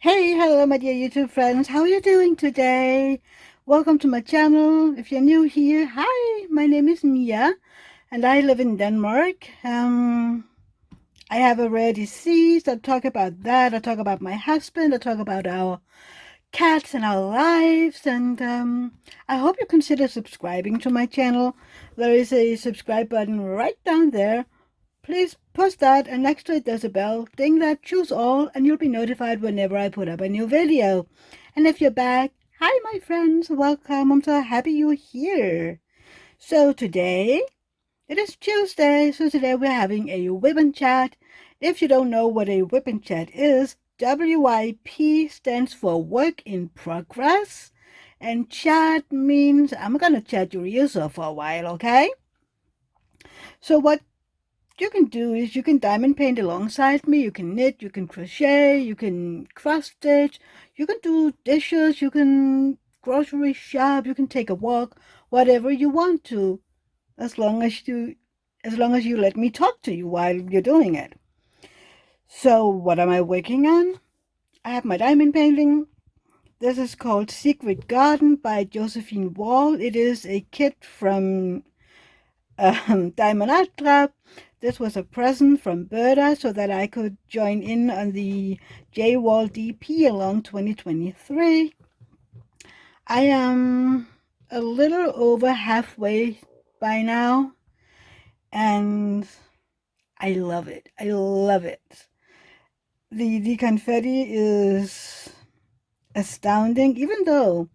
Hey, hello, my dear YouTube friends. How are you doing today? Welcome to my channel. If you're new here, hi, my name is Mia, and I live in Denmark. I have a rare disease. I talk about that. I talk about my husband. I talk about our cats and our lives. And I hope you consider subscribing to my channel. There is a subscribe button right down there. Please push that, and next to it there's a bell. Ding that, choose all, and you'll be notified whenever I put up a new video. And if you're back, hi my friends, welcome. I'm so happy you're here. So today, it is Tuesday, so today we're having a Wip Chat. If you don't know what a Wip Chat is, WIP stands for Work in Progress, and chat means I'm gonna chat your ears off for a while, okay? So what you can do is you can diamond paint alongside me, you can knit, you can crochet, you can cross stitch, you can do dishes, you can grocery shop, you can take a walk, whatever you want to, as long as you let me talk to you while you're doing it. So what am I working on? I have my diamond painting. This is called Secret Garden by Josephine Wall. It is a kit from Diamond Art Club. This was a present from Berta so that I could join in on the J-Wall DP along 2023. I am a little over halfway by now, and I love it. I love it. The confetti is astounding, even though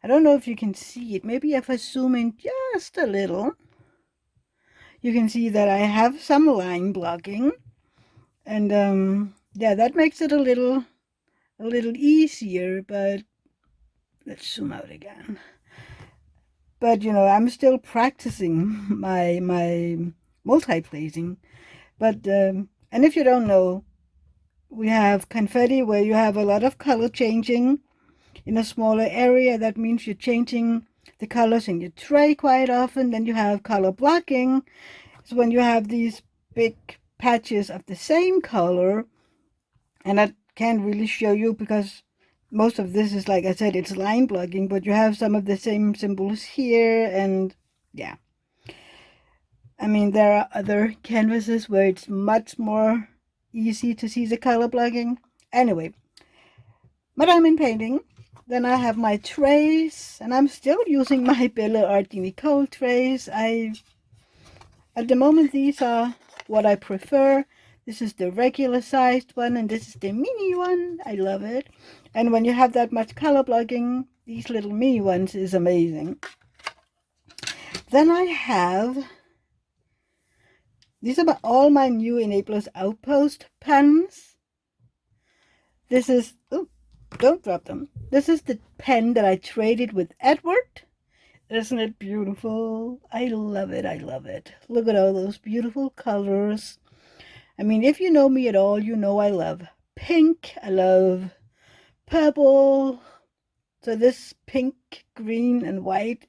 I don't know if you can see it. Maybe if I zoom in just a little, you can see that I have some line blocking, and yeah, that makes it a little easier. But let's zoom out again. But I'm still practicing my multi-placing. But and if you don't know, we have confetti where you have a lot of color changing in a smaller area. That means you're changing the colors in your tray quite often. Then you have color blocking. So when you have these big patches of the same color, and I can't really show you because most of this is, like I said, it's line blocking, but you have some of the same symbols here, and yeah. I mean, there are other canvases where it's much more easy to see the color blocking. Anyway, my diamond painting. Then I have my trays, and I'm still using my Bella Art De Nicole trays. At the moment, these are what I prefer. This is the regular sized one, and this is the mini one. I love it. And when you have that much color blocking, these little mini ones is amazing. Then I have, these are all my new Enablers Outpost pens. This is, oh, don't drop them. This is the pen that I traded with Edward. Isn't it beautiful? I love it. I love it. Look at all those beautiful colors. I mean, if you know me at all, you know I love pink. I love purple. So this pink, green, and white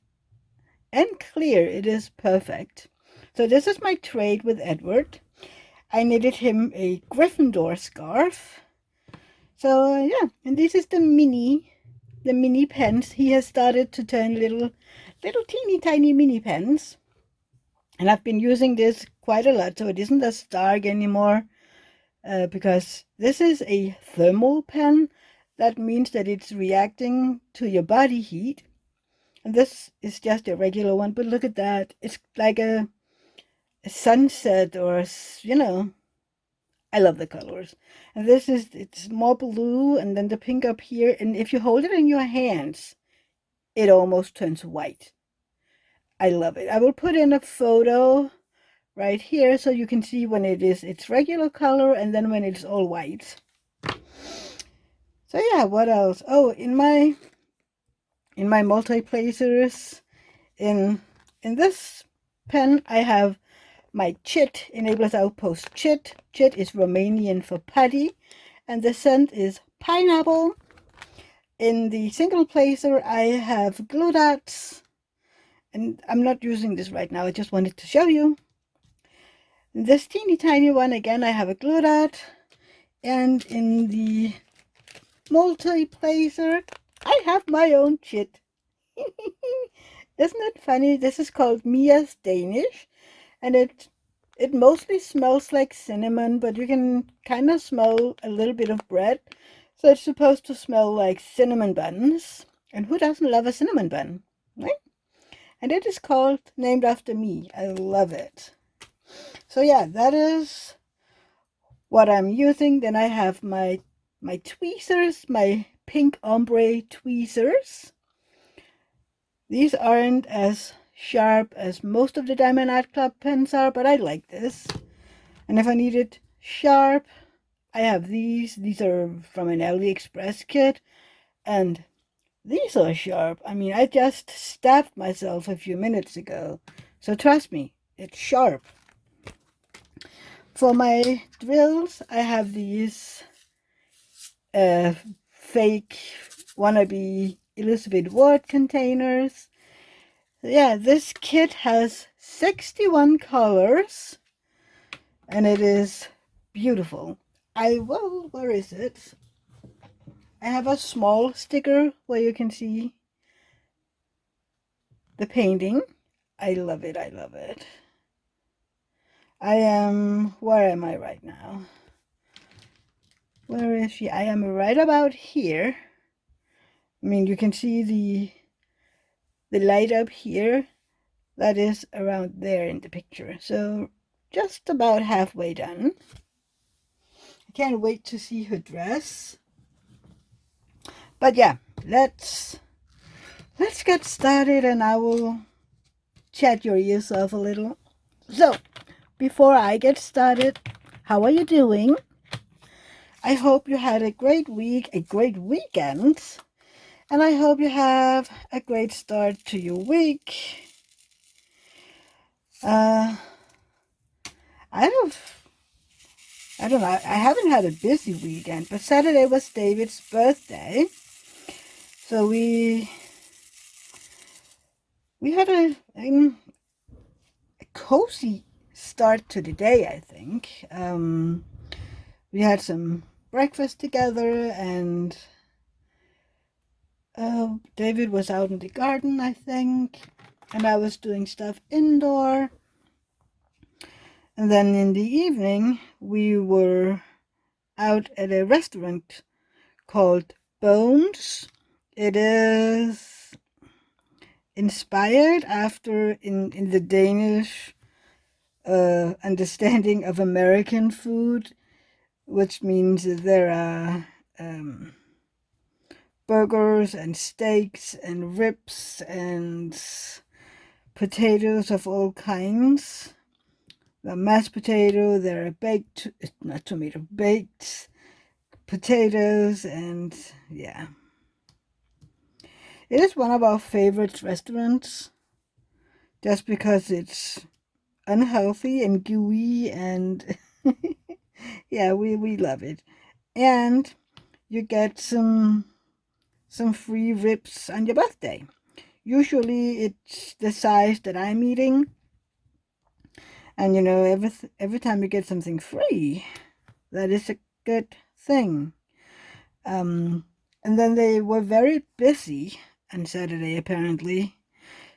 and clear, it is perfect. So this is my trade with Edward. I knitted him a Gryffindor scarf. So yeah, and this is the mini pens. He has started to turn little teeny tiny mini pens. And I've been using this quite a lot, so it isn't as dark anymore, because this is a thermal pen. That means that it's reacting to your body heat. And this is just a regular one, but look at that. It's like a sunset, or, I love the colors. And it's more blue, and then the pink up here. And if you hold it in your hands, it almost turns white. I love it. I will put in a photo right here so you can see when it is its regular color and then when it's all white. So yeah, what else? Oh, in my multi-placers, in this pen, I have my Chit, Enablers Outpost Chit. Chit is Romanian for putty, and the scent is pineapple. In the single placer, I have glue dots, and I'm not using this right now. I just wanted to show you. This teeny tiny one, again, I have a glue dot. And in the multi-placer. I have my own chit. Isn't it funny? This is called Mia's Danish, and it mostly smells like cinnamon, but you can kind of smell a little bit of bread. So it's supposed to smell like cinnamon buns. And who doesn't love a cinnamon bun, right? And it is named after me. I love it. So yeah, that is what I'm using. Then I have my tweezers, my pink ombre tweezers. These aren't as sharp as most of the Diamond Art Club pens are, but I like this. And if I need it sharp, I have these. These are from an AliExpress kit, and these are sharp. I mean, I just stabbed myself a few minutes ago, so trust me, it's sharp. For my drills, I have these fake wannabe Elizabeth Ward containers. Yeah, this kit has 61 colors, and it is beautiful. Where is it? I have a small sticker where you can see the painting. I love it, I love it. Where am I right now? Where is she? I am right about here. I mean, you can see the light up here. That is around there in the picture. So just about halfway done. I can't wait to see her dress. But yeah, let's get started, and I will chat your ears off a little. So, before I get started, how are you doing? I hope you had a great week, a great weekend, and I hope you have a great start to your week. I don't know, I haven't had a busy weekend, but Saturday was David's birthday. So we had a cozy start to the day, I think. We had some breakfast together, and David was out in the garden, I think, and I was doing stuff indoor. And then in the evening, we were out at a restaurant called Bones. It is inspired after in the Danish understanding of American food, which means that there are burgers and steaks and ribs and potatoes of all kinds. The mashed potato, there are baked, not tomato, baked potatoes, and yeah. It is one of our favorite restaurants, just because it's unhealthy and gooey, and yeah, we love it. And you get some free ribs on your birthday. Usually it's the size that I'm eating, and you know, every time you get something free, that is a good thing. And then they were very busy on Saturday, apparently.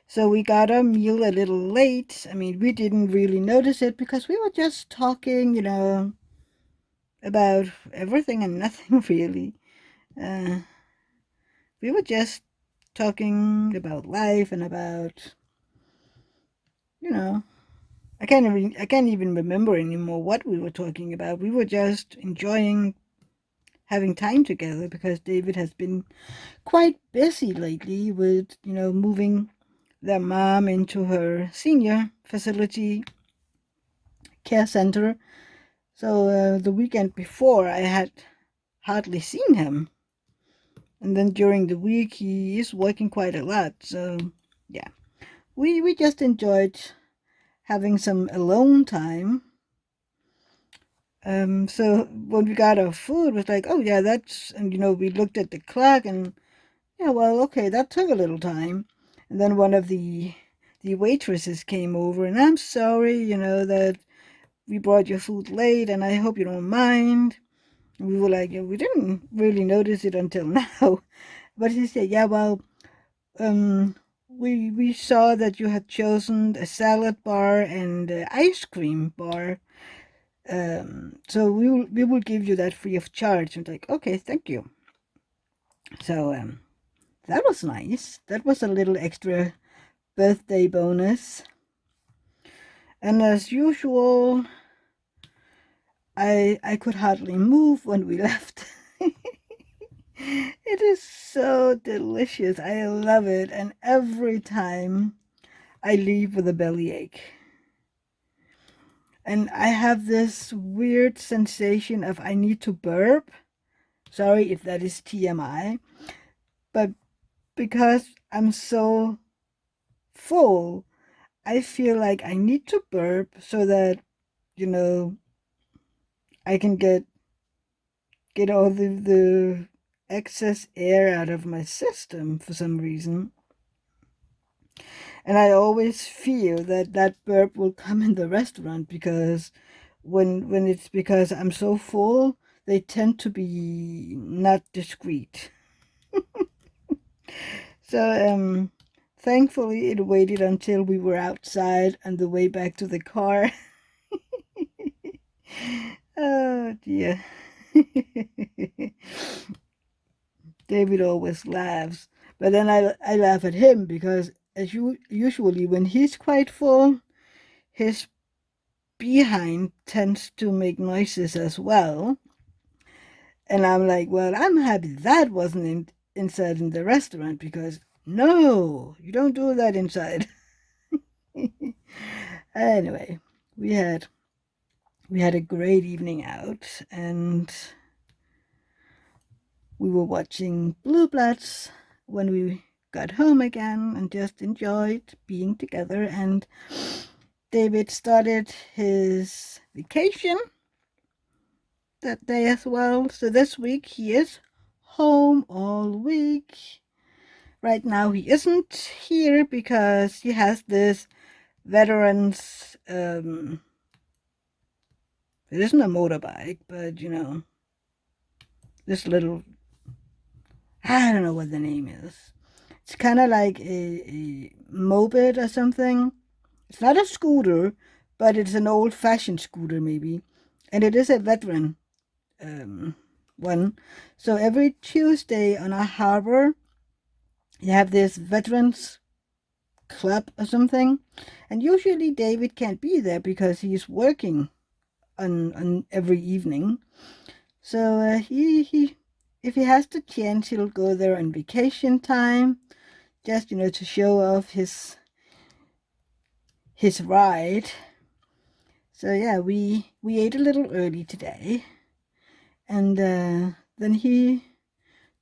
So we got our meal a little late. I mean, we didn't really notice it because we were just talking, you know, about everything and nothing really. We were just talking about life and about, you know, I can't even remember anymore what we were talking about. We were just enjoying having time together because David has been quite busy lately with, you know, moving their mom into her senior facility care center. So the weekend before, I had hardly seen him. And then during the week, he is working quite a lot. So, yeah, we just enjoyed having some alone time. So when we got our food, it was like, oh yeah, and you know, we looked at the clock, and yeah, well, okay, that took a little time. And then one of the waitresses came over, and I'm sorry, you know, that we brought your food late, and I hope you don't mind. We were like, yeah, we didn't really notice it until now. But he said, yeah, well, um, we saw that you had chosen a salad bar and an ice cream bar. So we will give you that free of charge. And like, okay, thank you. So that was nice. That was a little extra birthday bonus. And as usual, I could hardly move when we left. It is so delicious. I love it. And every time I leave with a bellyache. And I have this weird sensation of I need to burp. Sorry if that is TMI. But because I'm so full, I feel like I need to burp so that, you know, I can get all the excess air out of my system for some reason. And I always fear that that burp will come in the restaurant because when it's because I'm so full, they tend to be not discreet. So thankfully it waited until we were outside on the way back to the car. Oh dear. David always laughs, but then I laugh at him because usually when he's quite full, his behind tends to make noises as well. And I'm like, well, I'm happy that wasn't inside in the restaurant because no, you don't do that inside. Anyway, we had we had a great evening out, and we were watching Blue Bloods when we got home again and just enjoyed being together. And David started his vacation that day as well. So this week he is home all week. Right now he isn't here because he has this veterans it isn't a motorbike, but this little, I don't know what the name is. It's kind of like a moped or something. It's not a scooter, but it's an old-fashioned scooter maybe, and it is a veteran um, one. So every Tuesday on our harbor, you have this veterans club or something, and usually David can't be there because he's working on every evening. So he if he has the chance, he'll go there on vacation time, just to show off his ride. So yeah, we ate a little early today, and then he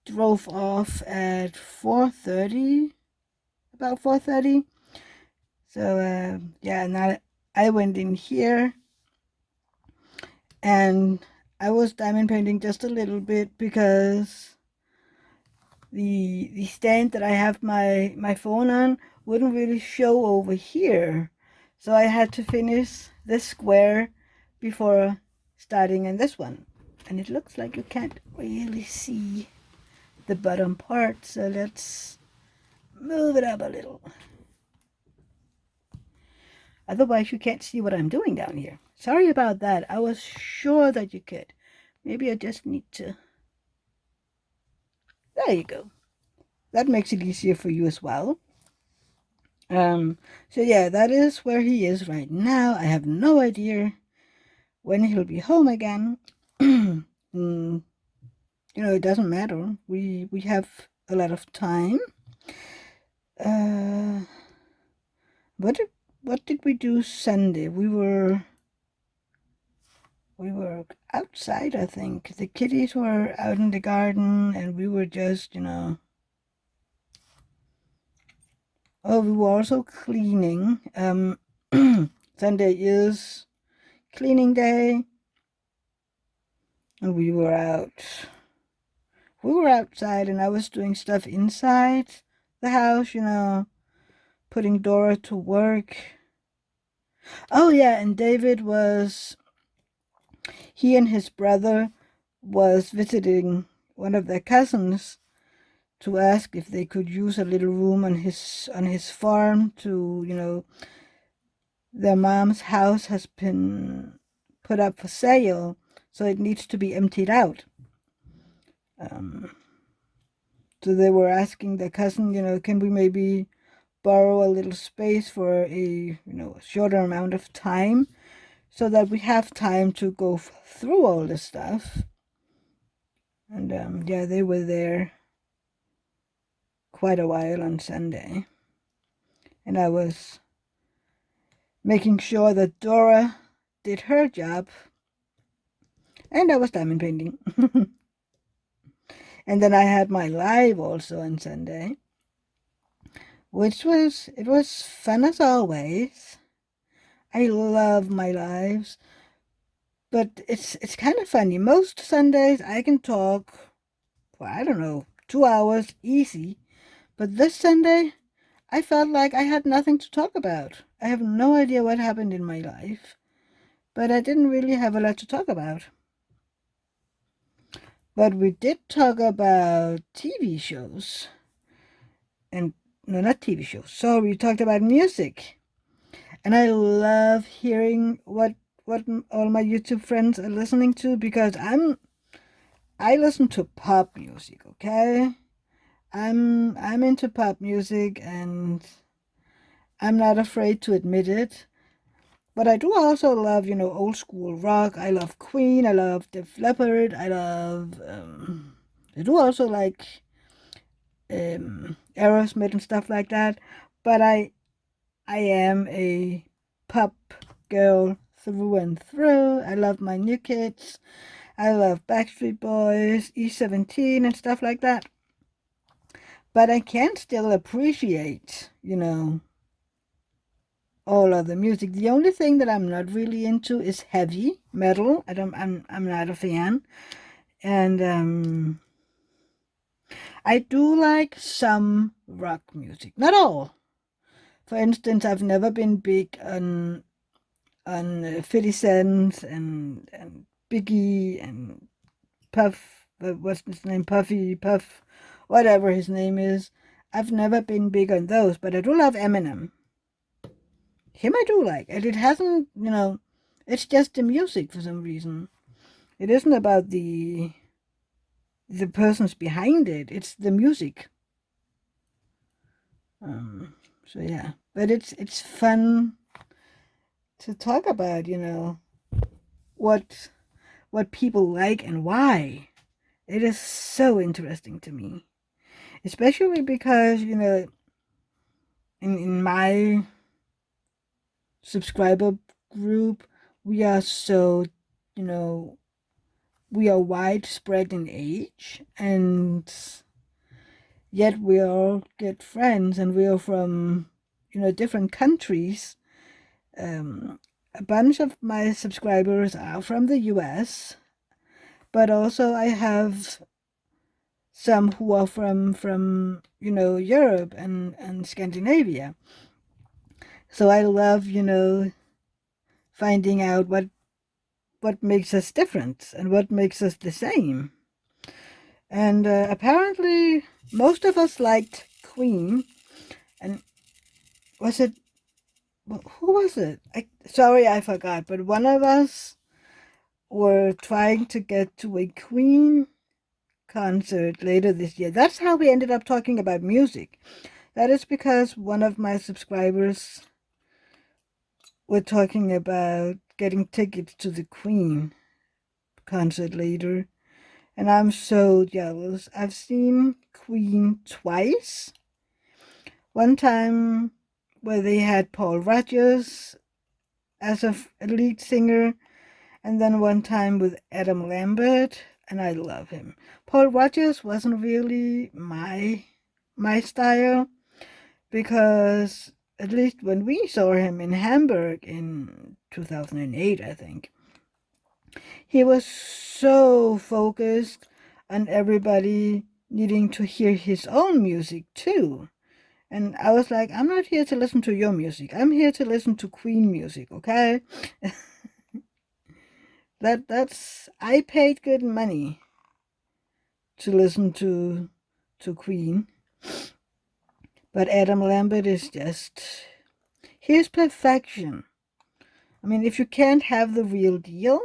drove off at 4:30, about 4:30. So yeah, and I went in here and I was diamond painting just a little bit because the stand that I have my phone on wouldn't really show over here. So I had to finish this square before starting in this one. And it looks like you can't really see the bottom part, so let's move it up a little. Otherwise you can't see what I'm doing down here. Sorry about that. I was sure that you could. Maybe I just need to... There you go. That makes it easier for you as well. So yeah, that is where he is right now. I have no idea when he'll be home again. It doesn't matter. We have a lot of time. Uh, what did we do Sunday? We were outside, I think. The kitties were out in the garden, and we were just, Oh, we were also cleaning. Sunday is cleaning day, and we were out. We were outside, and I was doing stuff inside the house, putting Dora to work. Oh, yeah, and he and his brother was visiting one of their cousins to ask if they could use a little room on his farm to, their mom's house has been put up for sale, so it needs to be emptied out. So they were asking their cousin, can we maybe borrow a little space for a shorter amount of time so that we have time to go through all this stuff. And yeah, they were there quite a while on Sunday. And I was making sure that Dora did her job. And I was diamond painting. And then I had my live also on Sunday, which was fun as always. I love my lives. But it's kind of funny. Most Sundays I can talk for, I don't know, 2 hours easy. But this Sunday, I felt like I had nothing to talk about. I have no idea what happened in my life, but I didn't really have a lot to talk about. But we did talk about TV shows. And, no, not TV shows. So we talked about music. And I love hearing what all my YouTube friends are listening to, because I listen to pop music, okay? I'm into pop music, and I'm not afraid to admit it. But I do also love, old school rock. I love Queen. I love Def Leppard. I do also like Aerosmith and stuff like that. But I am a pop girl through and through. I love my New Kids. I love Backstreet Boys, E17 and stuff like that. But I can still appreciate, all of the music. The only thing that I'm not really into is heavy metal. I'm not a fan. And I do like some rock music. Not all. For instance, I've never been big on 50 Cent and Biggie and Puff, what's his name? Puff, whatever his name is. I've never been big on those, but I do love Eminem. Him I do like, and it hasn't, it's just the music for some reason. It isn't about the persons behind it, it's the music. So yeah, but it's fun to talk about, what people like and why. It is so interesting to me, especially because, in my subscriber group, we are so, we are widespread in age, and yet we all get friends, and we are from, different countries. A bunch of my subscribers are from the US, but also I have some who are from Europe and Scandinavia. So I love, finding out what makes us different and what makes us the same. And apparently most of us liked Queen. And was it, who was it? Sorry, I forgot. But one of us were trying to get to a Queen concert later this year. That's how we ended up talking about music. That is because one of my subscribers were talking about getting tickets to the Queen concert later. And I'm so jealous. I've seen Queen twice. One time where they had Paul Rodgers as a lead singer, and then one time with Adam Lambert, and I love him. Paul Rodgers wasn't really my style, because at least when we saw him in Hamburg in 2008, I think, he was so focused on everybody needing to hear his own music too. And I was like, I'm not here to listen to your music. I'm here to listen to Queen music, okay? I paid good money to listen to Queen, but Adam Lambert is just, he's perfection. I mean, if you can't have the real deal,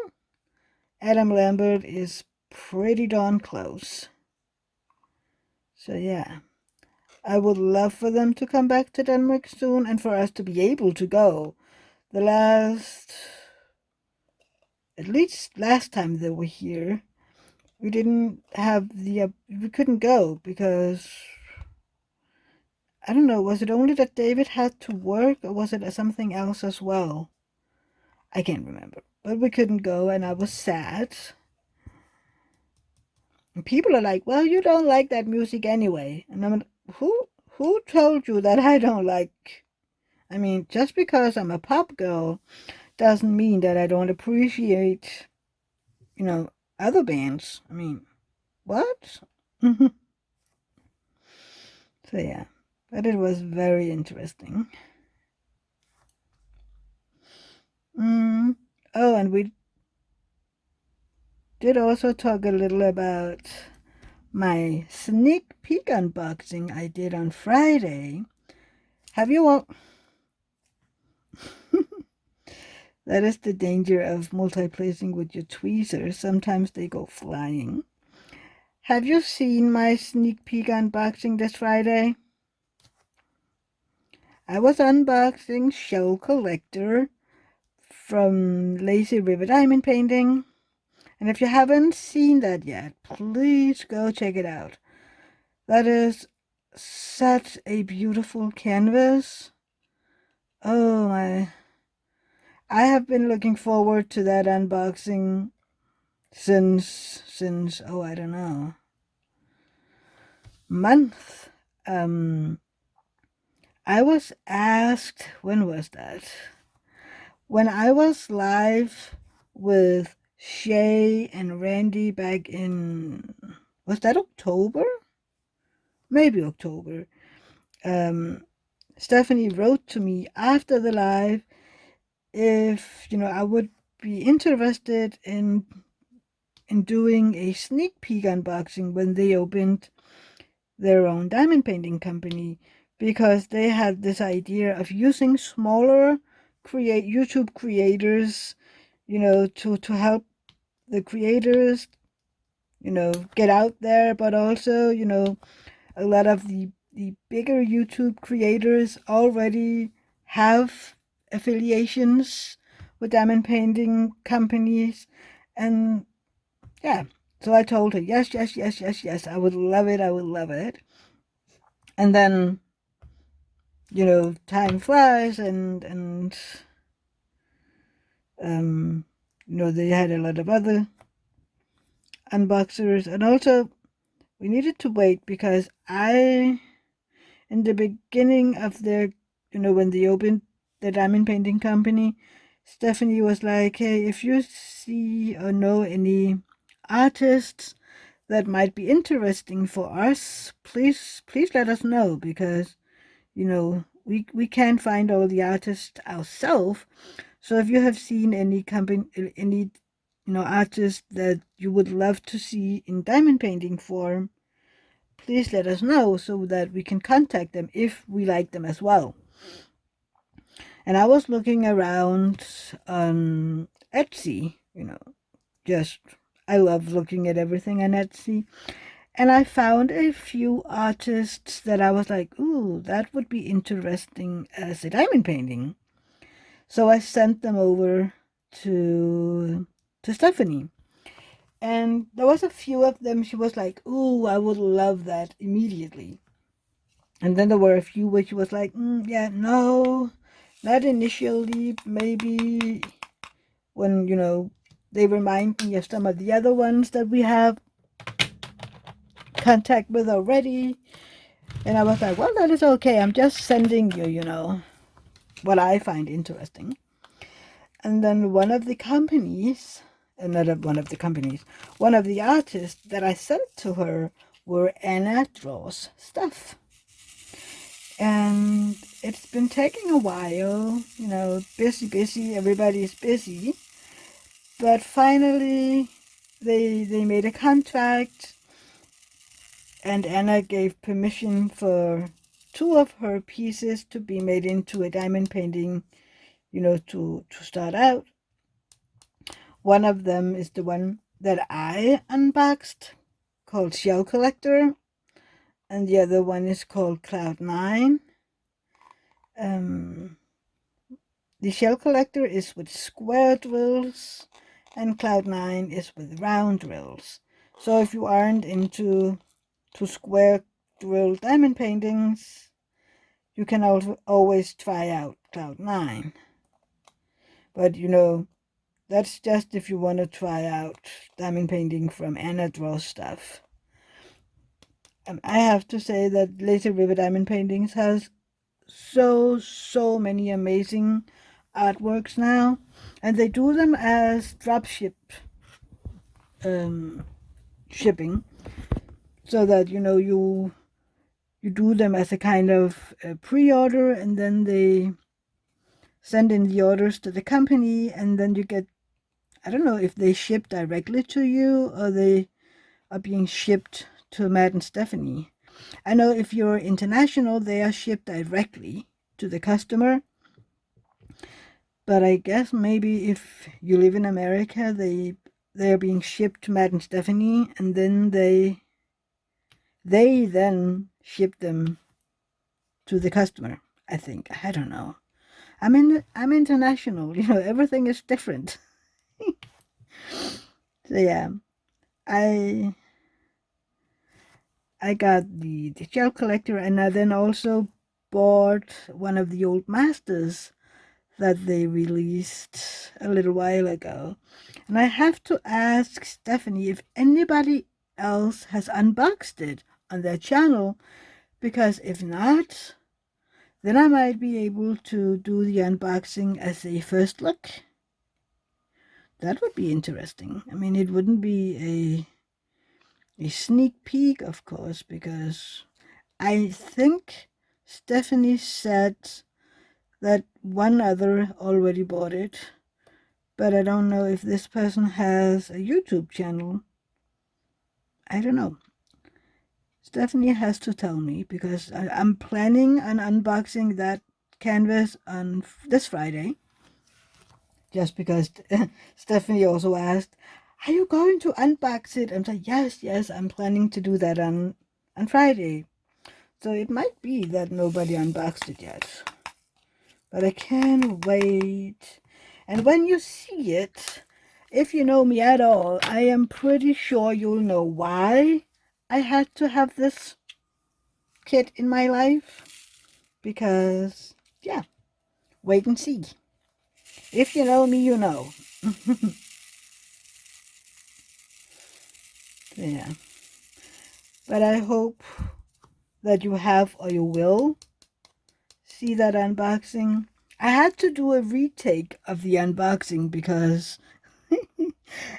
Adam Lambert is pretty darn close. So yeah, I would love for them to come back to Denmark soon and for us to be able to go. At least last time they were here, we didn't have we couldn't go because, I don't know, was it only that David had to work or was it something else as well? I can't remember. But we couldn't go and I was sad. And people are like, well, you don't like that music anyway. And I'm like, who told you that I don't like? I mean, just because I'm a pop girl doesn't mean that I don't appreciate, other bands. I mean, what? So yeah, but it was very interesting. Oh, and we did also talk a little about my sneak peek unboxing I did on Friday. Have you all... That is the danger of multi-placing with your tweezers. Sometimes they go flying. Have you seen my sneak peek unboxing this Friday? I was unboxing Shell Collector from Lazy River Diamond Painting. And if you haven't seen that yet, please go check it out. That is such a beautiful canvas. Oh my. I have been looking forward to that unboxing since oh, I don't know, month. I was asked, when was that? When I was live with Shay and Randy back in, was that October? Maybe October. Stephanie wrote to me after the live if, I would be interested in doing a sneak peek unboxing when they opened their own diamond painting company, because they had this idea of using smaller YouTube creators, to help the creators, get out there, but also, a lot of the bigger YouTube creators already have affiliations with diamond painting companies. And yeah, so I told her, yes, yes, yes, yes, yes, I would love it, I would love it. And then, time flies and they had a lot of other unboxers. And also, we needed to wait because in the beginning of their, when they opened the diamond painting company, Stephanie was like, hey, if you see or know any artists that might be interesting for us, please let us know, because we can't find all the artists ourselves. So if you have seen any artists that you would love to see in diamond painting form, please let us know so that we can contact them if we like them as well. And I was looking around on Etsy, I love looking at everything on Etsy. And I found a few artists that I was like, ooh, that would be interesting as a diamond painting. So I sent them over to Stephanie. And there was a few of them, she was like, ooh, I would love that immediately. And then there were a few where she was like, yeah, no, not initially, maybe when, they remind me of some of the other ones that we have contact with already. And I was like, well, that is okay. I'm just sending you, what I find interesting. And then one of the artists that I sent to her were Anna Draws Stuff. And it's been taking a while, busy, everybody's busy. But finally, they made a contract, and Anna gave permission for 2 of her pieces to be made into a diamond painting, to start out. One of them is the one that I unboxed, called Shell Collector, and the other one is called Cloud 9. The Shell Collector is with square drills, and Cloud 9 is with round drills. So if you aren't into square drill diamond paintings, you can also always try out Cloud 9. But that's just if you want to try out diamond painting from Anna Draw stuff. I have to say that Lazy River Diamond Paintings has so many amazing artworks now, and they do them as dropship shipping, so that you do them as a kind of pre-order, and then they send in the orders to the company, and then you get, I don't know if they ship directly to you or they are being shipped to Matt and Stephanie. I know if you're international, they are shipped directly to the customer. But I guess maybe if you live in America, they are being shipped to Matt and Stephanie, and then they then ship them to the customer. I think, I don't know. I'm international. Everything is different. So yeah, I got the Shell Collector, and I then also bought one of the old masters that they released a little while ago. And I have to ask Stephanie if anybody else has unboxed it on their channel, because if not, then I might be able to do the unboxing as a first look. That would be interesting. I mean, it wouldn't be a sneak peek, of course, because I think Stephanie said that one other already bought it, but I don't know if this person has a YouTube channel. I don't know. Stephanie has to tell me, because I'm planning on unboxing that canvas on this Friday. Just because Stephanie also asked, "Are you going to unbox it?" I'm like, yes, I'm planning to do that on Friday. So it might be that nobody unboxed it yet. But I can't wait. And when you see it, if you know me at all, I am pretty sure you'll know why I had to have this kit in my life. Because, yeah, wait and see. If you know me, you know. Yeah. But I hope that you have, or you will, see that unboxing. I had to do a retake of the unboxing because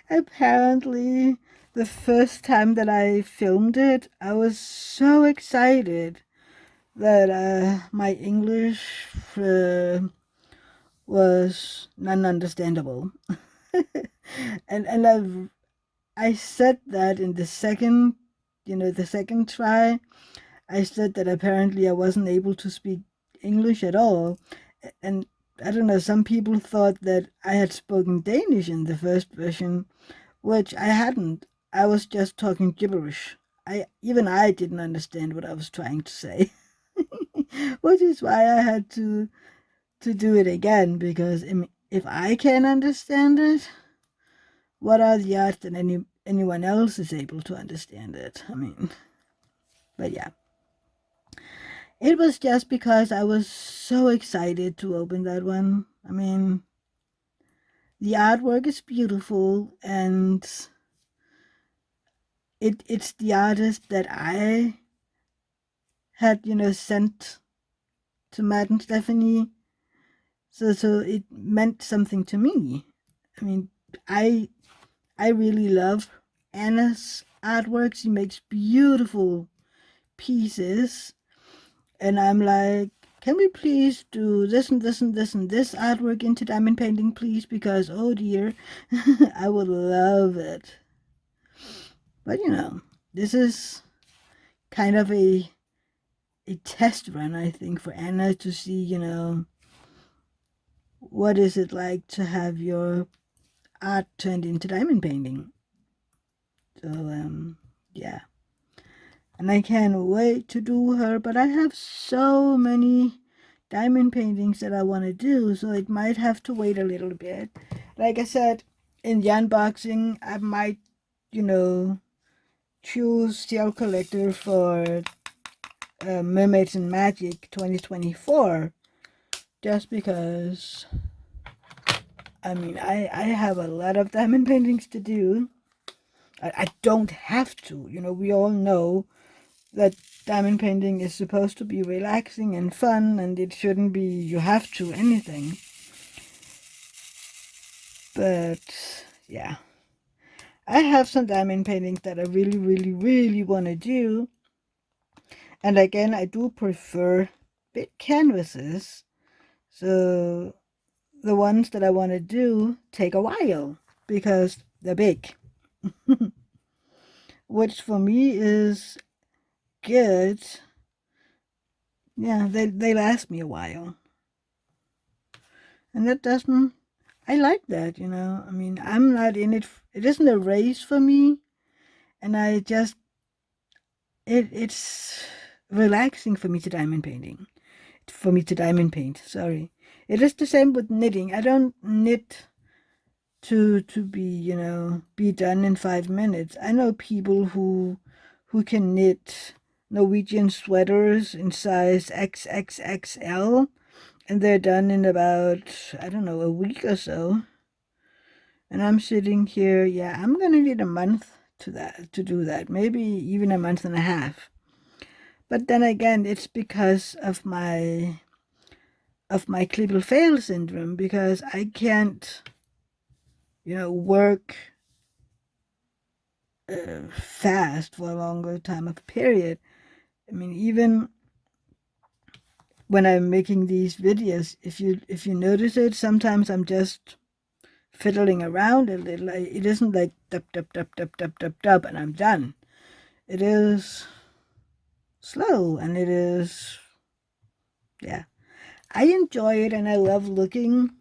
apparently the first time that I filmed it, I was so excited that my English was non-understandable. and I said that in the second try. I said that apparently I wasn't able to speak English at all. And I don't know, some people thought that I had spoken Danish in the first version, which I hadn't. I was just talking gibberish. Even I didn't understand what I was trying to say. Which is why I had to do it again, because if I can't understand it, what are the odds that anyone else is able to understand it? I mean, but yeah. It was just because I was so excited to open that one. I mean, the artwork is beautiful, and it's the artist that I had, sent to Matt and Stephanie. So it meant something to me. I mean, I really love Anna's artwork. She makes beautiful pieces, and I'm like, can we please do this and this and this and this artwork into diamond painting, please? Because, oh dear, I would love it. But, this is kind of a test run, I think, for Anna to see, what is it like to have your art turned into diamond painting. So, yeah. And I can't wait to do her, but I have so many diamond paintings that I want to do, so it might have to wait a little bit. Like I said, in the unboxing, I might, choose Steel Collector for Mermaids and Magic 2024, just because, I have a lot of diamond paintings to do. I don't have to, we all know that diamond painting is supposed to be relaxing and fun, and it shouldn't be you have to anything. But yeah, I have some diamond paintings that I really, really, really want to do. And again, I do prefer big canvases. So the ones that I want to do take a while because they're big. Which for me is good. Yeah, they last me a while. And that doesn't, I like that, I'm not in it, it isn't a race for me. And I just, it's relaxing for me to diamond painting. For me to diamond paint, sorry. It is the same with knitting. I don't knit to be, be done in 5 minutes. I know people who can knit Norwegian sweaters in size XXXL, and they're done in about, I don't know, a week or so. And I'm sitting here, yeah, I'm gonna need a month to do that, maybe even a month and a half. But then again, it's because of my clipple fail syndrome, because I can't, work fast for a longer time of period. Even when I'm making these videos, if you notice it, sometimes I'm just fiddling around a little. It isn't like dub dub dub dub dub dub dub and I'm done. It is slow, and it is, yeah. I enjoy it, and I love looking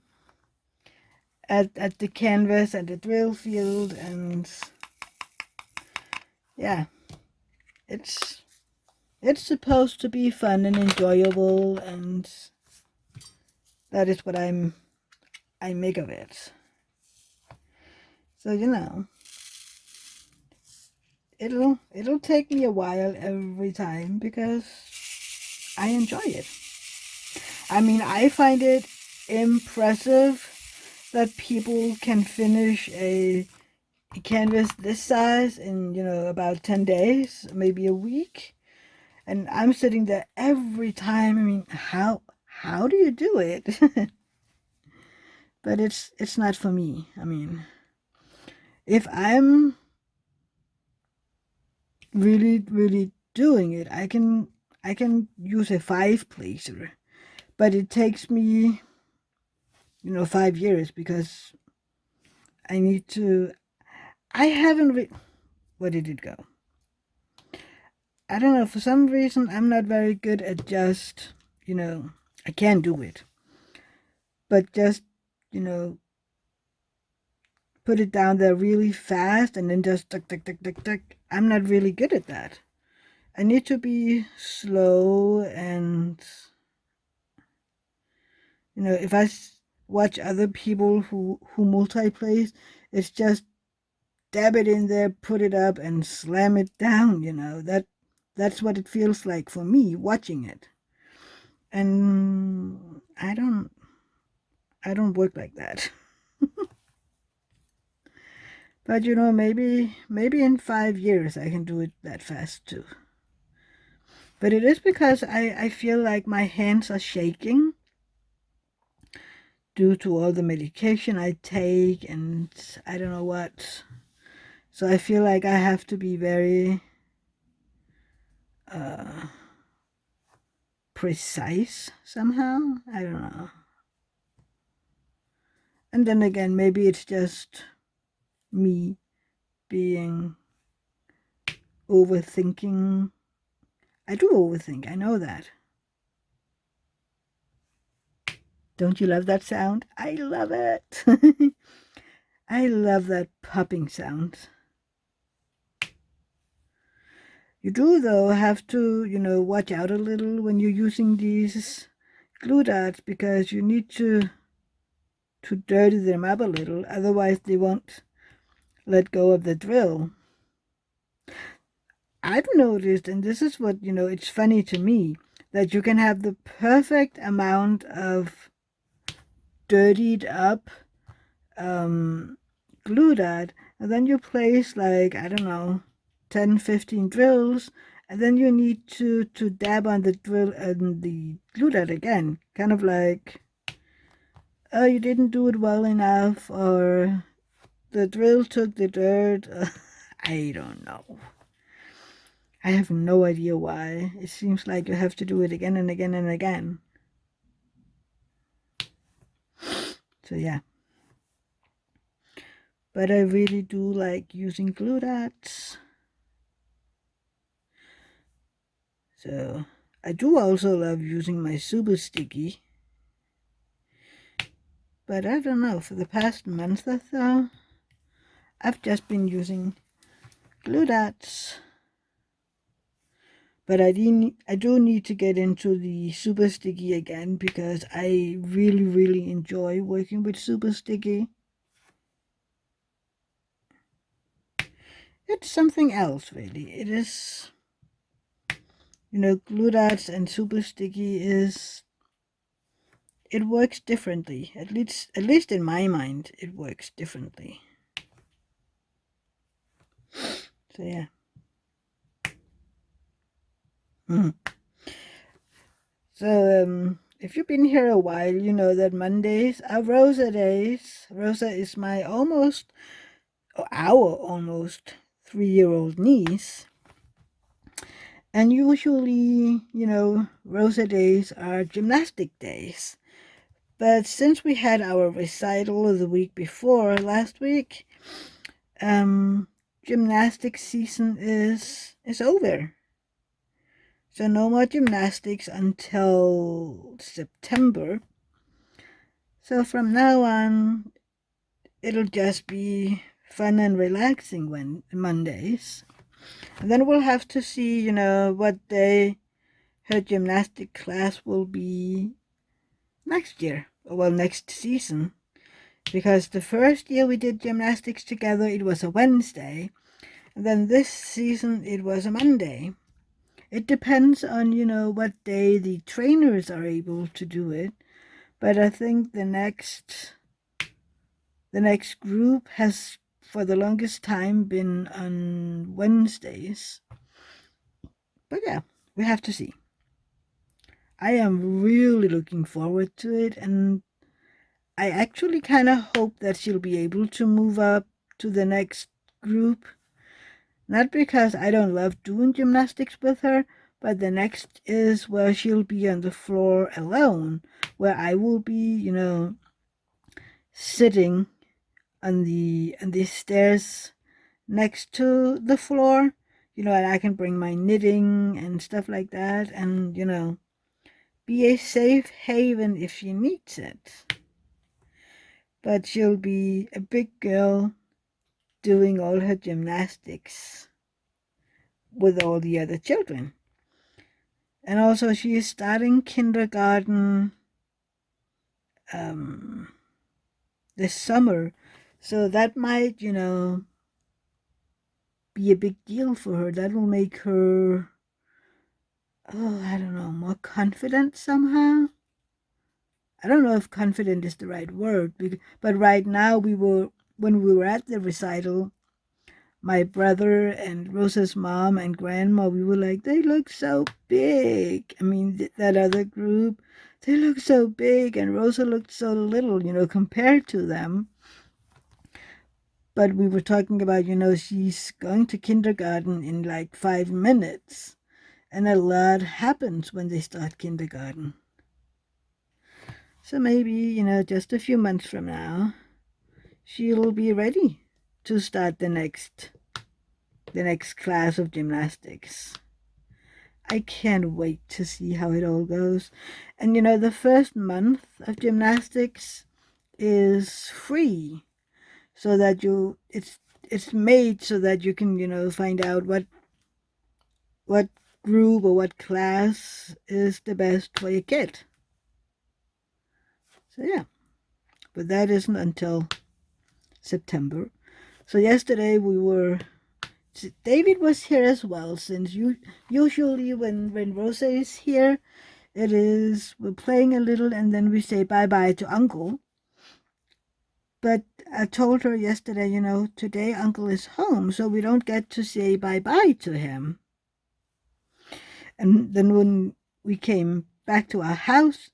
at the canvas and the drill field, and yeah, it's supposed to be fun and enjoyable, and that is what I make of it. So it'll take me a while every time because I enjoy it. I find it impressive that people can finish a canvas this size in about 10 days, maybe a week, and I'm sitting there every time. How do you do it? But it's not for me. If I'm really, really doing it, I can use a 5-placer, but it takes me 5 years because I need to. I haven't. Where did it go? I don't know. For some reason, I'm not very good at just I can't do it, but just you know put it down there really fast and then just tuck tuck tuck tuck tuck. I'm not really good at that. I need to be slow, and if I watch other people who multiplays, it's just dab it in there, put it up, and slam it down. That's what it feels like for me watching it, and I don't work like that. But maybe in 5 years I can do it that fast too. But it is because I feel like my hands are shaking due to all the medication I take, and I don't know what. So I feel like I have to be very precise somehow. I don't know. And then again, maybe it's just me being overthinking. I do overthink, I know that. Don't you love that sound? I love it. I love that popping sound. You do, though, have to, watch out a little when you're using these glue dots, because you need to dirty them up a little, otherwise they won't let go of the drill. I've noticed, and this is what, it's funny to me, that you can have the perfect amount of dirtied up glue dot, and then you place, like, I don't know, 10, 15 drills, and then you need to dab on the drill and the glue dot again, kind of like, oh, you didn't do it well enough, or the drill took the dirt. I don't know. I have no idea why. It seems like you have to do it again and again and again. So yeah. But I really do like using glue dots. So I do also love using my super sticky. But I don't know, for the past month or so, I've just been using glue dots. But I do need to get into the super sticky again, because I really, really enjoy working with super sticky. It's something else, really. It is, glue dots and super sticky it works differently. At least in my mind, it works differently. So yeah. So if you've been here a while, you know that Mondays are Rosa days. Rosa is my our almost 3-year-old niece. And usually, Rosa days are gymnastic days. But since we had our recital the week before, last week, gymnastics season is over. So no more gymnastics until September. So from now on, it'll just be fun and relaxing Mondays. And then we'll have to see, what day her gymnastic class will be next year. Well, next season. Because the first year we did gymnastics together, it was a Wednesday. And then this season, it was a Monday. It depends on, what day the trainers are able to do it. But I think the next group has, for the longest time, been on Wednesdays. But yeah, we have to see. I am really looking forward to it, and I actually kind of hope that she'll be able to move up to the next group. Not because I don't love doing gymnastics with her, but the next is where she'll be on the floor alone, where I will be, sitting on the stairs next to the floor, and I can bring my knitting and stuff like that, and, be a safe haven if she needs it. But she'll be a big girl doing all her gymnastics with all the other children. And also she is starting kindergarten this summer. So that might, be a big deal for her. That will make her, I don't know, more confident somehow. I don't know if confident is the right word, but right now when we were at the recital, my brother and Rosa's mom and grandma, we were like, they look so big. I mean, that other group, they look so big, and Rosa looked so little, compared to them. But we were talking about, she's going to kindergarten in like 5 minutes. And a lot happens when they start kindergarten. So maybe, just a few months from now, she'll be ready to start the next class of gymnastics. I can't wait to see how it all goes. And the first month of gymnastics is free, so that it's made so that you can find out what group or what class is the best for your kid. So yeah, but that isn't until September. So yesterday David was here as well, since usually when Rosa is here, we're playing a little and then we say bye bye to Uncle. But I told her yesterday, today Uncle is home, so we don't get to say bye bye to him. And then when we came back to our house,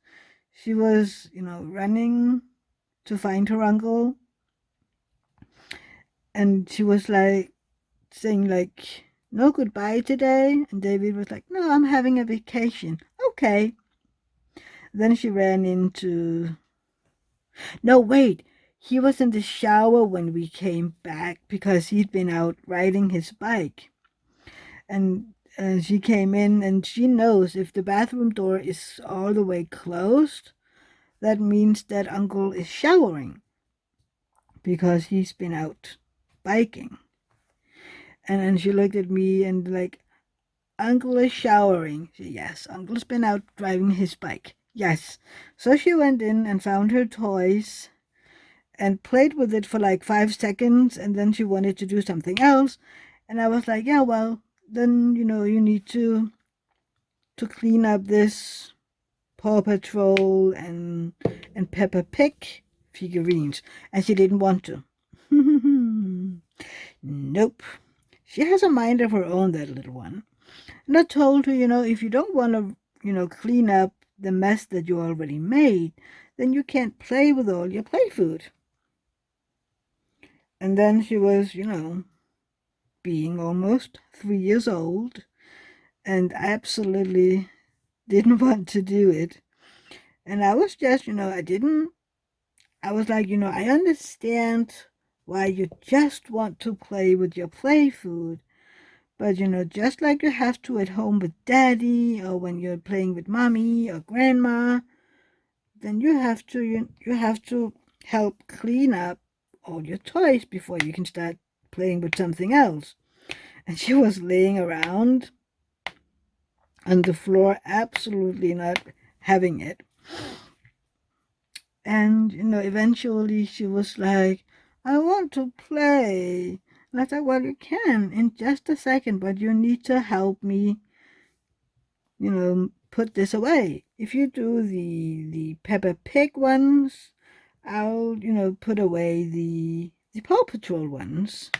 she was, running to find her uncle. And she was like saying like, no goodbye today. And David was like, no, I'm having a vacation. Okay. Then she ran into, no, wait. He was in the shower when we came back because he'd been out riding his bike. And she came in and she knows if the bathroom door is all the way closed, that means that Uncle is showering because he's been out biking. And then she looked at me and like, Uncle is showering. She, yes, Uncle's been out driving his bike. Yes. So she went in and found her toys and played with it for like 5 seconds, and then she wanted to do something else. And I was like, yeah, well, then, you need to clean up this Paw Patrol and Peppa Pig figurines. And she didn't want to. Nope. She has a mind of her own, that little one. And I told her, if you don't want to, clean up the mess that you already made, then you can't play with all your play food. And then she was, being almost 3 years old and absolutely didn't want to do it. And I was just, I was like, I understand why you just want to play with your play food. But, just like you have to at home with daddy or when you're playing with mommy or grandma, then you have to, you have to help clean up all your toys before you can start playing with something else. And she was laying around on the floor, absolutely not having it. And, eventually she was like, I want to play. And I said, well, you can in just a second, but you need to help me, put this away. If you do the Peppa Pig ones, I'll, put away the Paw Patrol ones.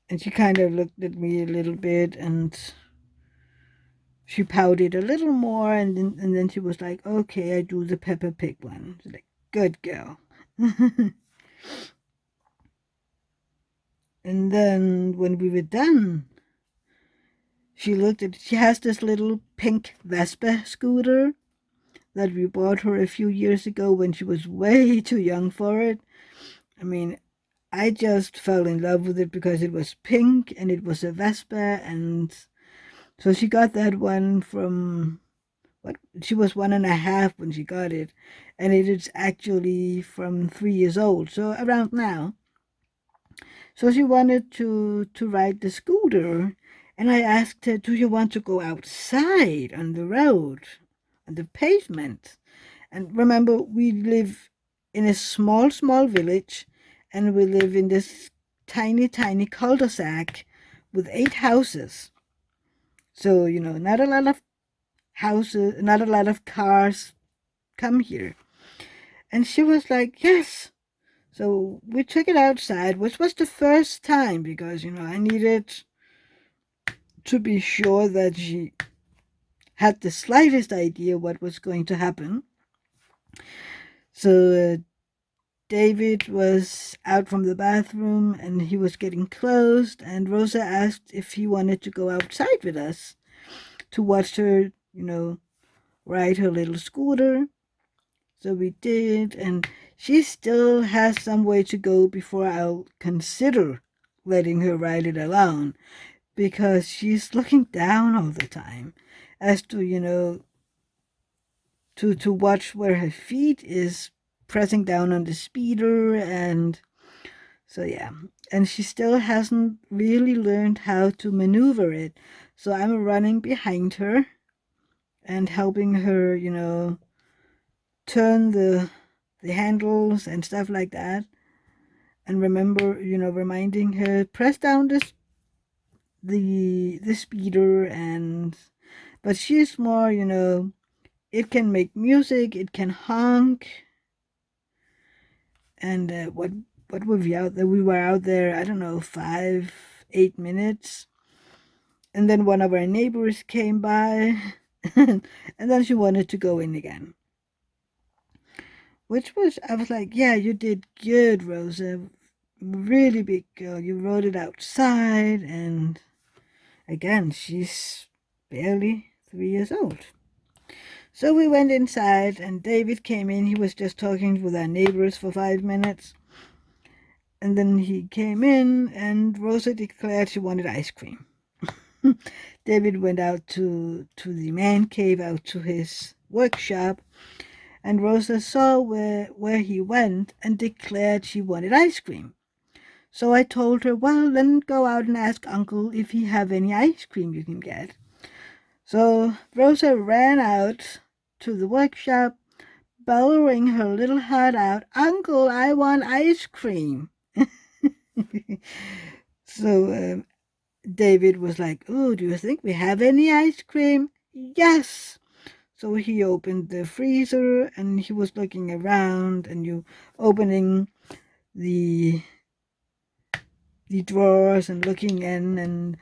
And she kind of looked at me a little bit and she pouted a little more, and then she was like, okay, I do the Peppa Pig one. She's like, good girl. And then when we were done, she has this little pink Vespa scooter that we bought her a few years ago when she was way too young for it. I mean, I just fell in love with it because it was pink and it was a Vespa, and so she got that one from, she was 1.5 when she got it, and it is actually from 3 years old, so around now. So she wanted to ride the scooter, and I asked her, do you want to go outside on the road, on the pavement? And remember, we live in a small village, and we live in this tiny cul-de-sac with 8 houses. So, not a lot of houses, not a lot of cars come here. And she was like, yes. So we took it outside, which was the first time because, I needed to be sure that she had the slightest idea what was going to happen. So David was out from the bathroom and he was getting clothed, and Rosa asked if he wanted to go outside with us. to watch her, ride her little scooter. So we did, and she still has some way to go before I'll consider letting her ride it alone, because she's looking down all the time as to, to watch where her feet is pressing down on the speeder. And so yeah, and she still hasn't really learned how to maneuver it. So I'm running behind her and helping her, turn the handles and stuff like that. And remember, reminding her, press down the speeder. And but she's more, it can make music, it can honk. And what were we out there? We were out there, I don't know, 5-8 minutes. And then one of our neighbors came by, and then she wanted to go in again. I was like, yeah, you did good, Rosa. Really big girl. You rode it outside. And again, she's barely 3 years old. So we went inside, and David came in. He was just talking with our neighbors for 5 minutes. And then he came in, and Rosa declared she wanted ice cream. David went out to the man cave, out to his workshop, and Rosa saw where he went and declared she wanted ice cream. So I told her, well, then go out and ask Uncle if he have any ice cream you can get. So Rosa ran out to the workshop, bellowing her little heart out, Uncle, I want ice cream. So David was like, oh, do you think we have any ice cream? Yes. So he opened the freezer, and he was looking around, and you opening the drawers and looking in, and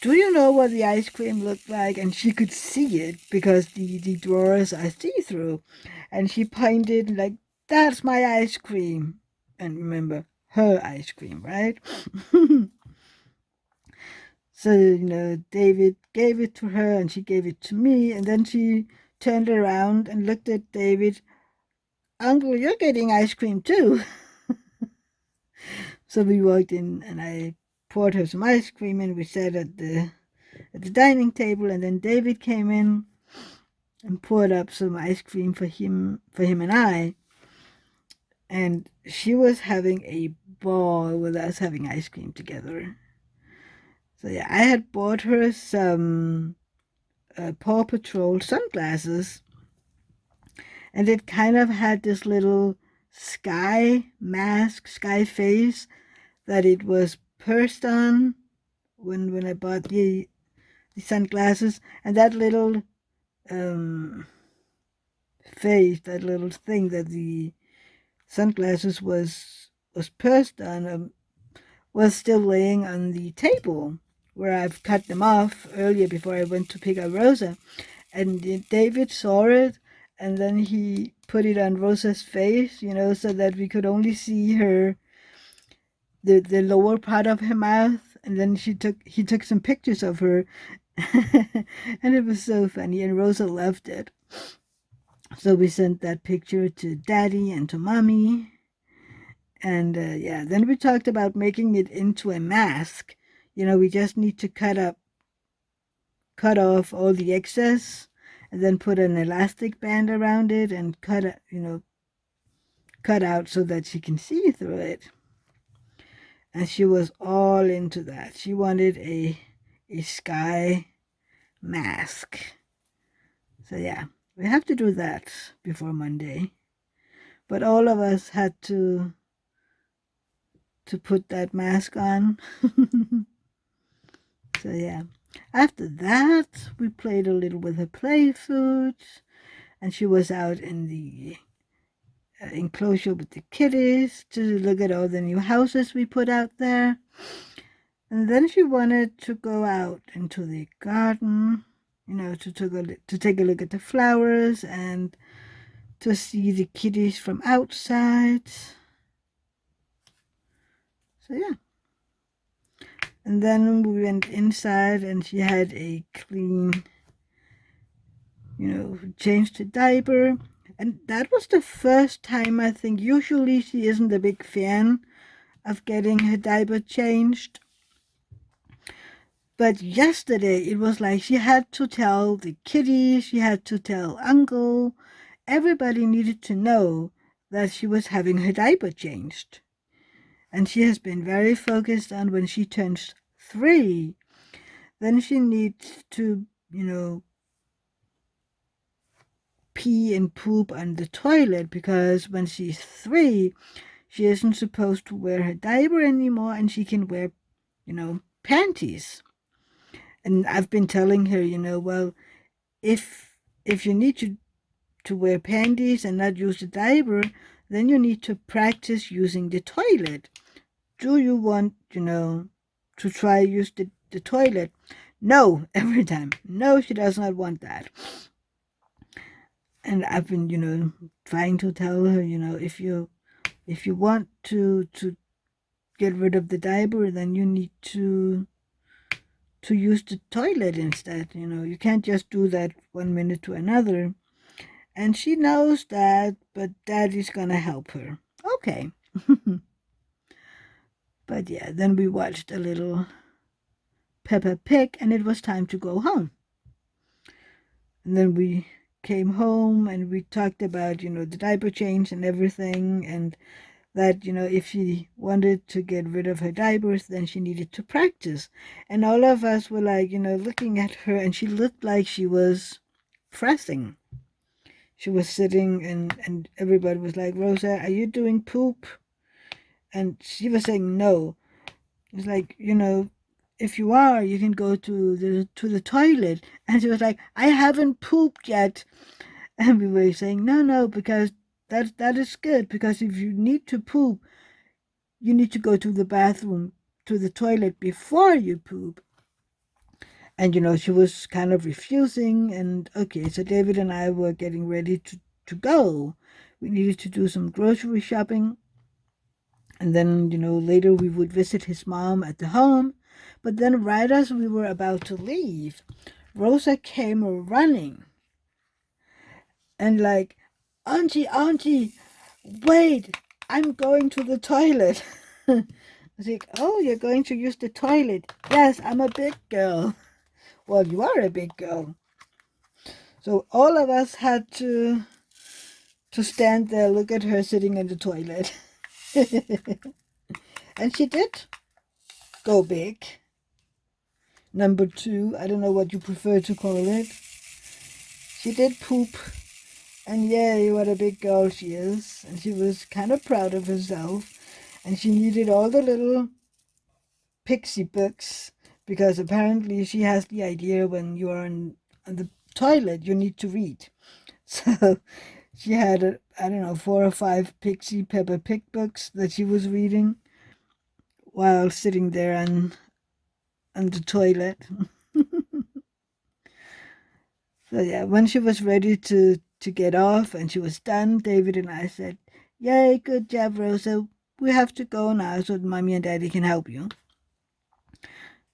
do you know what the ice cream looked like? And she could see it because the drawers are see-through. And she pointed like, that's my ice cream. And remember, her ice cream, right? So, David gave it to her, and she gave it to me. And then she turned around and looked at David. Uncle, you're getting ice cream too. So we walked in, and I poured her some ice cream, and we sat at the dining table. And then David came in and poured up some ice cream for him and I. And she was having a ball with us having ice cream together. So yeah, I had bought her some Paw Patrol sunglasses, and it kind of had this little sky mask, sky face that it was pursed on when I bought the sunglasses. And that little face, that little thing that the sunglasses was pursed on, was still laying on the table where I've cut them off earlier before I went to pick up Rosa. And David saw it, and then he put it on Rosa's face, so that we could only see her, the lower part of her mouth. And then he took some pictures of her, and it was so funny, and Rosa loved it. So we sent that picture to Daddy and to Mommy. And yeah, then we talked about making it into a mask. We just need to cut off all the excess, and then put an elastic band around it, and cut out so that she can see through it. And she was all into that. She wanted a sky mask. So yeah, we have to do that before Monday. But all of us had to put that mask on. So yeah. After that, we played a little with her play food, and she was out in the enclosure with the kitties to look at all the new houses we put out there. And then she wanted to go out into the garden, to take a look at the flowers and to see the kitties from outside. So yeah. And then we went inside, and she had a clean changed her diaper. And that was the first time, I think. Usually she isn't a big fan of getting her diaper changed. But yesterday it was like she had to tell the kitty, she had to tell uncle. Everybody needed to know that she was having her diaper changed. And she has been very focused on when she turns 3, then she needs to, pee and poop on the toilet, because when she's 3, she isn't supposed to wear her diaper anymore and she can wear, panties. And I've been telling her, well, if you need to wear panties and not use the diaper, then you need to practice using the toilet. Do you want, to try use the toilet? No, every time. No, she does not want that. And I've been, trying to tell her, if you want to get rid of the diaper, then you need to use the toilet instead. You can't just do that 1 minute to another. And she knows that, but Daddy's gonna help her. Okay. But yeah, then we watched a little Peppa Pig, and it was time to go home. And then we came home and we talked about, the diaper change and everything, and that, if she wanted to get rid of her diapers, then she needed to practice. And all of us were like, looking at her, and she looked like she was pressing. She was sitting, and everybody was like, Rosa, are you doing poop? And she was saying no. It's like, if you are, you can go to the toilet. And she was like, I haven't pooped yet. And we were saying, no, because that is good, because if you need to poop, you need to go to the bathroom, to the toilet before you poop. And she was kind of refusing. And okay, so David and I were getting ready to go. We needed to do some grocery shopping. And then, later we would visit his mom at the home. But then right as we were about to leave, Rosa came running. And like, Auntie, wait, I'm going to the toilet. I was like, oh, you're going to use the toilet? Yes, I'm a big girl. Well, you are a big girl. So all of us had to stand there, look at her sitting in the toilet. And she did go big. Number 2, I don't know what you prefer to call it. She did poop. And yay, what a big girl she is. And she was kind of proud of herself. And she needed all the little pixie books, because apparently she has the idea when you are on the toilet, you need to read. So she had, I don't know, 4 or 5 Pixie Peppa Pig books that she was reading while sitting there on the toilet. So yeah, when she was ready to get off and she was done, David and I said, yay, good job, Rosa. We have to go now so Mommy and Daddy can help you.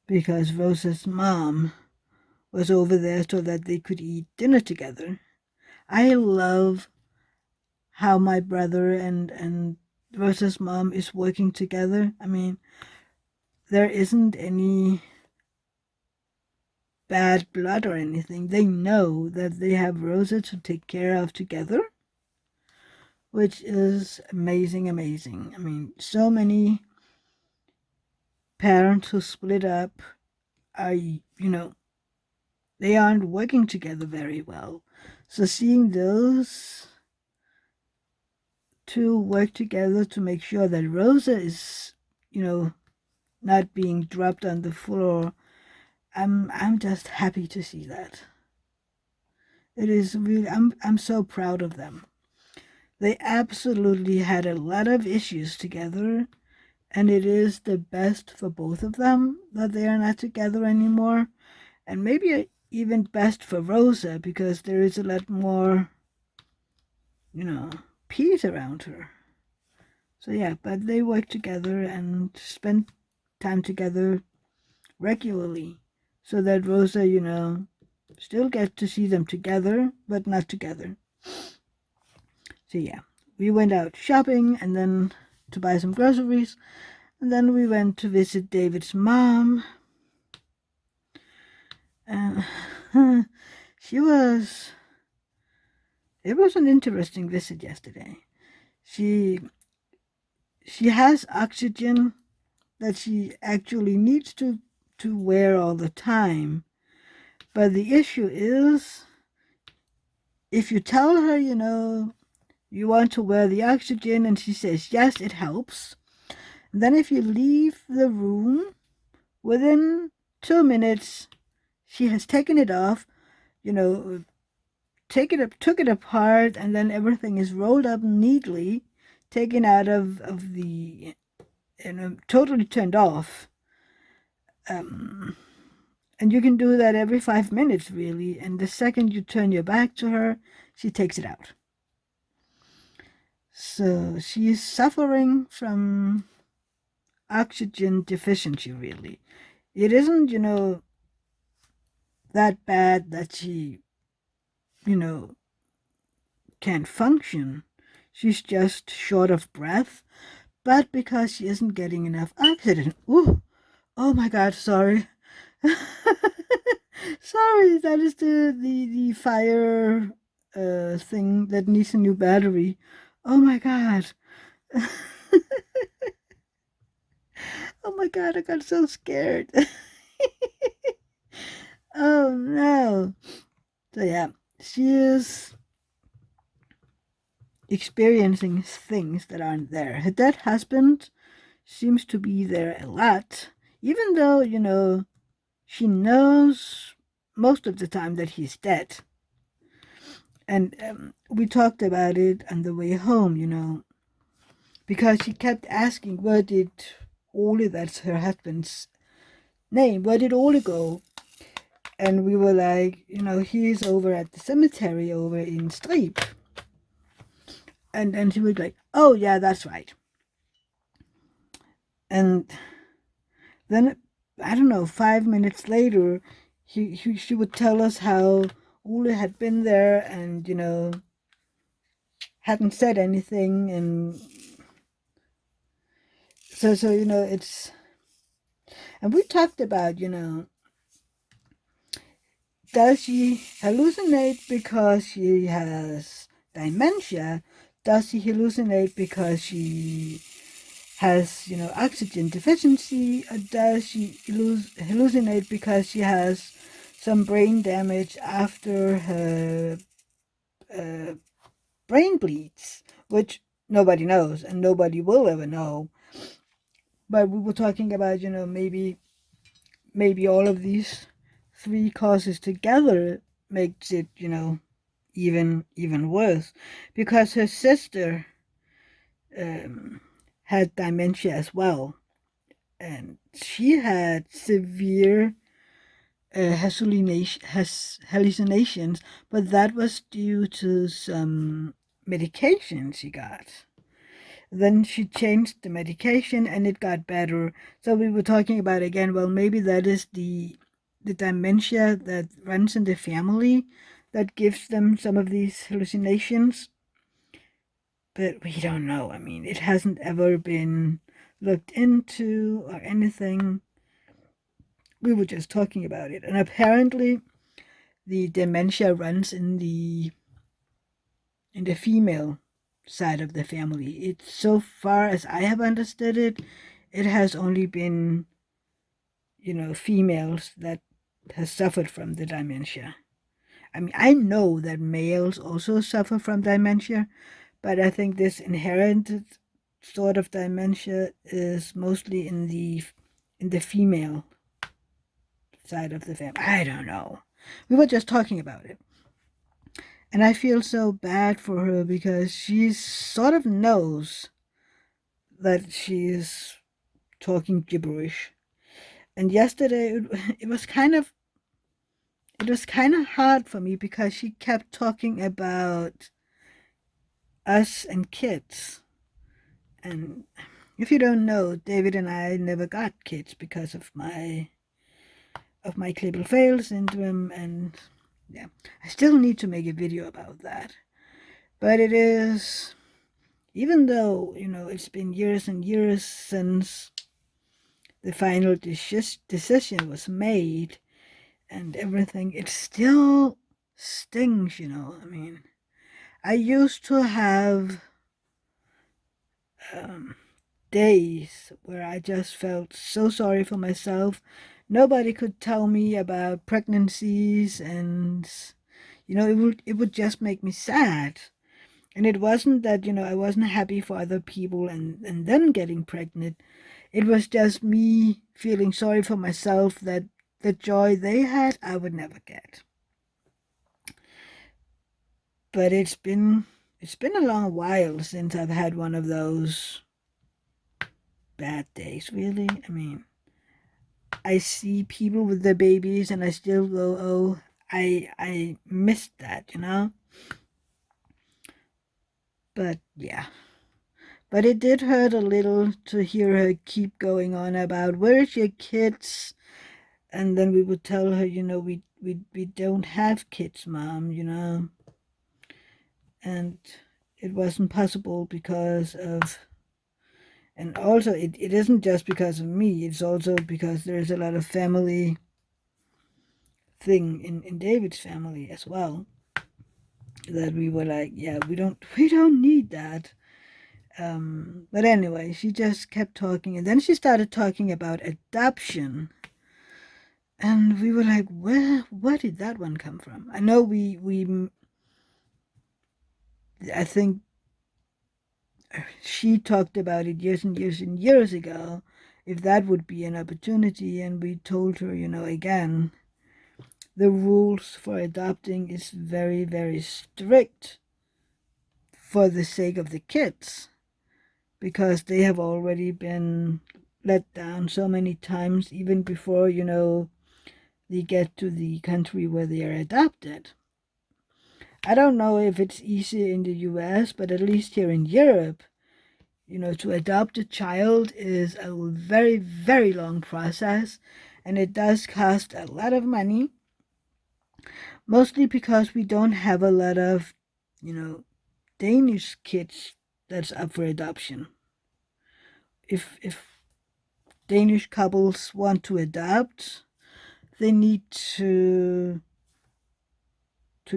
Because Rosa's mom was over there so that they could eat dinner together. I love how my brother and Rosa's mom is working together. I mean, there isn't any bad blood or anything. They know that they have Rosa to take care of together, which is amazing. I mean, so many parents who split up are, they aren't working together very well. So seeing those two work together to make sure that Rosa is, not being dropped on the floor, I'm just happy to see that. It is really, I'm so proud of them. They absolutely had a lot of issues together, and it is the best for both of them that they are not together anymore, and maybe even best for Rosa, because there is a lot more, peace around her. So yeah, but they work together and spend time together regularly, so that Rosa, still get to see them together, but not together. So yeah, we went out shopping and then to buy some groceries, and then we went to visit David's mom. And it was an interesting visit yesterday. She has oxygen that she actually needs to wear all the time. But the issue is, if you tell her, you want to wear the oxygen and she says, yes, it helps, then if you leave the room, within 2 minutes, she has taken it off, took it apart, and then everything is rolled up neatly, taken out of the, totally turned off. And you can do that every 5 minutes, really. And the second you turn your back to her, she takes it out. So she is suffering from oxygen deficiency, really. It isn't, that bad that she, can't function. She's just short of breath, but because she isn't getting enough oxygen. Ooh, oh my God, sorry. Sorry, that is the fire thing that needs a new battery. Oh my God. Oh my God, I got so scared. Oh no. So yeah, she is experiencing things that aren't there. Her dead husband seems to be there a lot, even though, she knows most of the time that he's dead. And we talked about it on the way home, because she kept asking, where did Ole, that's her husband's name, where did Ole go? And we were like, he's over at the cemetery over in Streep. And she was like, oh, yeah, that's right. And then, I don't know, 5 minutes later, she would tell us how Ole had been there and, hadn't said anything. And so it's... And we talked about, does she hallucinate because she has dementia? Does she hallucinate because she has, oxygen deficiency? Or does she hallucinate because she has some brain damage after her brain bleeds? Which nobody knows and nobody will ever know. But we were talking about, maybe all of these three causes together makes it, even worse, because her sister had dementia as well, and she had severe hallucinations, but that was due to some medication she got. Then she changed the medication and it got better. So we were talking about again, well, maybe that is the dementia that runs in the family that gives them some of these hallucinations. But we don't know. I mean, it hasn't ever been looked into or anything. We were just talking about it. And apparently the dementia runs in the female side of the family. It's, so far as I have understood it, it has only been, females that has suffered from the dementia. I mean, I know that males also suffer from dementia, but I think this inherited sort of dementia is mostly in the female side of the family. I don't know. We were just talking about it. And I feel so bad for her because she sort of knows that she's talking gibberish. And yesterday it was kind of hard for me because she kept talking about us and kids. And if you don't know, David and I never got kids because of my Klippel-Feil syndrome, and Yeah, I still need to make a video about that. But it is, even though, it's been years and years since the final decision was made and everything, it still stings. I mean, I used to have um, days where I just felt so sorry for myself. Nobody could tell me about pregnancies, and it would just make me sad. And it wasn't that I wasn't happy for other people and them getting pregnant. It was just me feeling sorry for myself that the joy they had I would never get. But it's been a long while since I've had one of those bad days, really. I mean, I see people with their babies and I still go, oh, I missed that. But yeah. But it did hurt a little to hear her keep going on about where's your kids, and then we would tell her, we don't have kids, mom. And it wasn't possible because of, and also it isn't just because of me, it's also because there's a lot of family thing in David's family as well, that we were like, yeah, we don't need that. But anyway, she just kept talking, and then she started talking about adoption, and we were like, where did that one come from? I know I think she talked about it years and years and years ago, if that would be an opportunity, and we told her, again, the rules for adopting is very, very strict for the sake of the kids, because they have already been let down so many times, even before, they get to the country where they are adopted. I don't know if it's easier in the US, but at least here in Europe, to adopt a child is a very, very long process, and it does cost a lot of money, mostly because we don't have a lot of, Danish kids that's up for adoption. If Danish couples want to adopt, they need to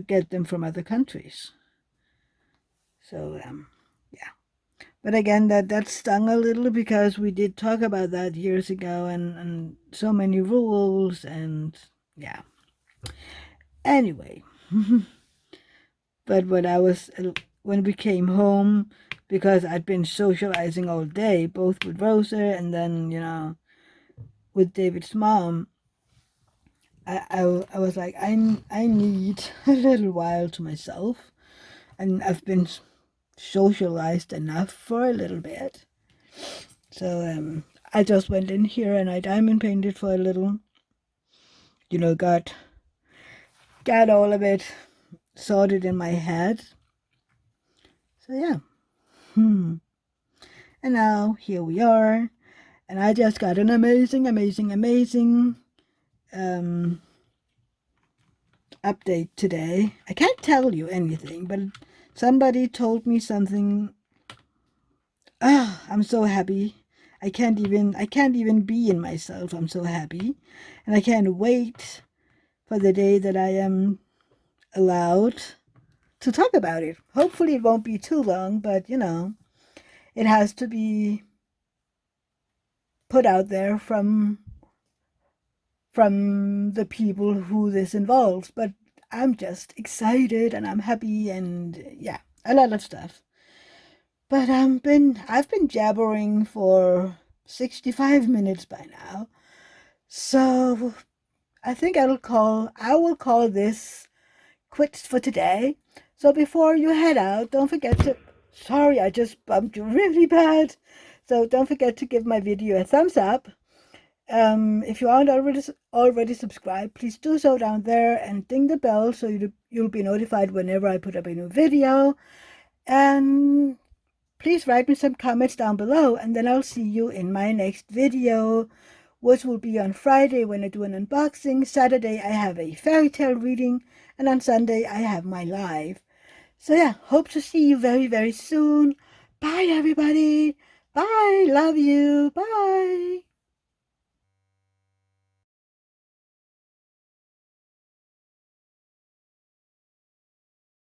get them from other countries. So yeah. But again, that stung a little, because we did talk about that years ago, and so many rules, and yeah. Anyway, but when we came home, because I'd been socializing all day, both with Rosa and then with David's mom, I was like, I need a little while to myself, and I've been socialized enough for a little bit. So I just went in here and I diamond painted for a little. Got all of it sorted in my head. So yeah. And now here we are, and I just got an amazing, amazing, amazing update today. I can't tell you anything, but somebody told me something. I'm so happy. I can't even be in myself. I'm so happy. And I can't wait for the day that I am allowed to talk about it. Hopefully it won't be too long, but it has to be put out there from the people who this involves. But I'm just excited and I'm happy, and yeah, a lot of stuff. But I've been jabbering for 65 minutes by now. So I think I will call this quits for today. So before you head out, don't forget to, sorry, I just bumped you really bad. So don't forget to give my video a thumbs up. If you aren't already subscribed, please do so down there and ding the bell so you'll be notified whenever I put up a new video. And please write me some comments down below, and then I'll see you in my next video, which will be on Friday when I do an unboxing. Saturday I have a fairy tale reading, and on Sunday I have my live. So yeah, hope to see you very, very soon. Bye, everybody. Bye. Love you. Bye.